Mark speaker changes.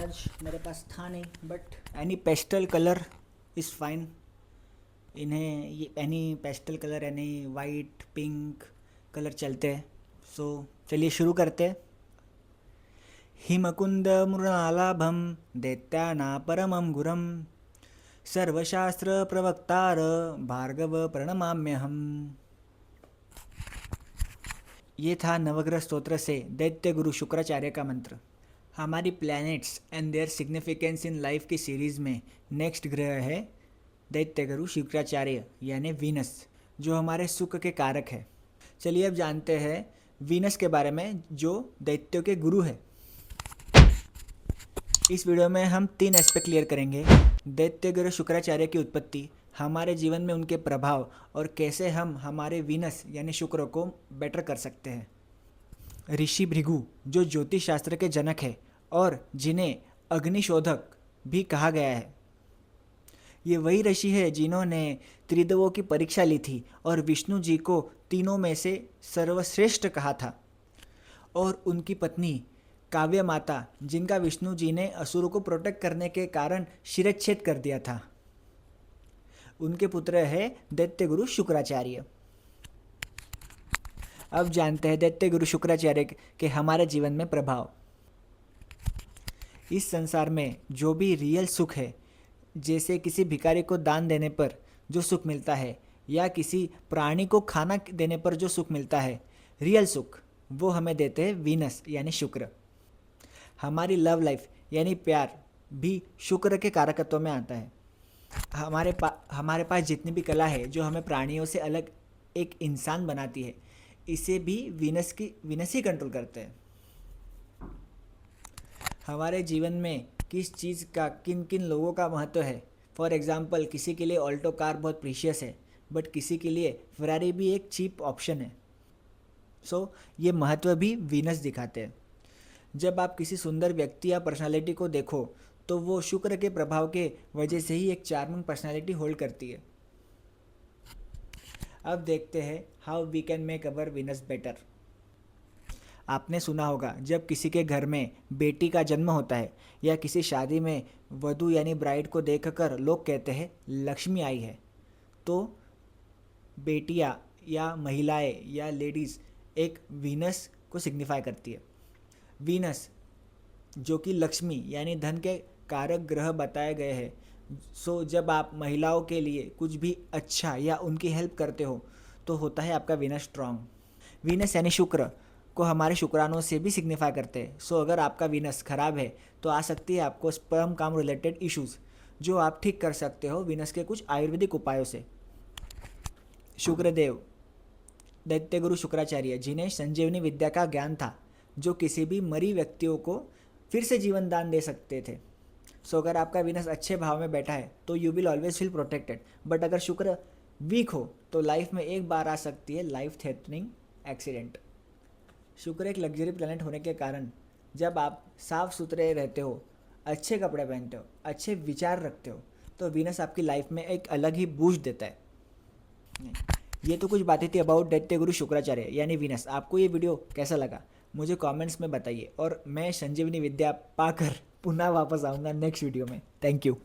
Speaker 1: आज मेरे पास था नहीं, but any pastel colour is fine. इन्हें ये any pastel colour, any white pink colour चलते हैं। सो चलिए शुरू करते हैं। हिमकुंद मृणालाभम दैत्याना परमं गुरम सर्वशास्त्र प्रवक्तार भार्गव प्रणमाम्यहम। ये था नवग्रह स्तोत्र से दैत्य गुरु शुक्राचार्य का मंत्र। हमारी planets and their significance in life की सीरीज़ में नेक्स्ट ग्रह है दैत्य गुरु शुक्राचार्य यानी वीनस, जो हमारे सुख के कारक है। चलिए अब जानते हैं वीनस के बारे में, जो दैत्यों के गुरु है। इस वीडियो में हम 3 एस्पेक्ट क्लियर करेंगे: दैत्य गुरु शुक्राचार्य की उत्पत्ति, हमारे जीवन में उनके प्रभाव और कैसे हम हमारे वीनस यानी शुक्र को बेटर कर सकते हैं। ऋषि भृगु, जो ज्योतिष शास्त्र के जनक है और जिन्हें अग्निशोधक भी कहा गया है, ये वही ऋषि है जिन्होंने त्रिदेवों की परीक्षा ली थी और विष्णु जी को तीनों में से सर्वश्रेष्ठ कहा था। और उनकी पत्नी काव्य माता, जिनका विष्णु जी ने असुरों को प्रोटेक्ट करने के कारण शिरच्छेद कर दिया था। उनके पुत्र है दैत्य गुरु शुक्राचार्य। अब जानते हैं दैत्य गुरु शुक्राचार्य के हमारे जीवन में प्रभाव। इस संसार में जो भी रियल सुख है, जैसे किसी भिखारी को दान देने पर जो सुख मिलता है या किसी प्राणी को खाना देने पर जो सुख मिलता है, रियल सुख, वो हमें देते हैं वीनस यानी शुक्र। हमारी लव लाइफ यानी प्यार भी शुक्र के कारकत्व में आता है। हमारे पास जितनी भी कला है जो हमें प्राणियों से अलग एक इंसान बनाती है, इसे भी वीनस ही कंट्रोल करते हैं। हमारे जीवन में किस चीज़ का, किन किन लोगों का महत्व है। फॉर एग्जांपल, किसी के लिए ऑल्टो कार बहुत प्रीशियस है, बट किसी के लिए फरारी भी एक चीप ऑप्शन है। सो ये महत्व भी वीनस दिखाते हैं। जब आप किसी सुंदर व्यक्ति या पर्सनालिटी को देखो तो वो शुक्र के प्रभाव के वजह से ही एक चार्मिंग पर्सनालिटी होल्ड करती है। अब देखते हैं how we can make our Venus better. आपने सुना होगा, जब किसी के घर में बेटी का जन्म होता है या किसी शादी में वधू यानी ब्राइड को देखकर लोग कहते हैं लक्ष्मी आई है, तो बेटियां या महिलाएं या लेडीज़ एक वीनस को सिग्निफाई करती है। वीनस, जो कि लक्ष्मी यानी धन के कारक ग्रह बताए गए हैं। सो जब आप महिलाओं के लिए कुछ भी अच्छा या उनकी हेल्प करते हो तो होता है आपका वीनस स्ट्रांग। वीनस यानी शुक्र को हमारे शुक्राणुओं से भी सिग्निफाई करते हैं। सो अगर आपका वीनस खराब है तो आ सकती है आपको स्पर्म काम रिलेटेड इश्यूज, जो आप ठीक कर सकते हो वीनस के कुछ आयुर्वेदिक उपायों से। शुक्रदेव, दैत्य गुरु शुक्राचार्य, जिन्हें संजीवनी विद्या का ज्ञान था, जो किसी भी मरी व्यक्तियों को फिर से जीवन दान दे सकते थे। सो अगर आपका वीनस अच्छे भाव में बैठा है तो you will always feel protected. But अगर शुक्र वीक हो तो लाइफ में एक बार आ सकती है लाइफ थ्रेटनिंग एक्सीडेंट। शुक्र एक लग्जरी प्लैनेट होने के कारण जब आप साफ सुथरे रहते हो, अच्छे कपड़े पहनते हो, अच्छे विचार रखते हो, तो वीनस आपकी लाइफ में एक अलग ही बूस्ट देता है। ये तो कुछ बातें थी अबाउट दैत्य गुरु शुक्राचार्य यानी वीनस। आपको ये वीडियो कैसा लगा मुझे कमेंट्स में बताइए, और मैं संजीवनी विद्या पाकर पुनः वापस आऊँगा नेक्स्ट वीडियो में। Thank you.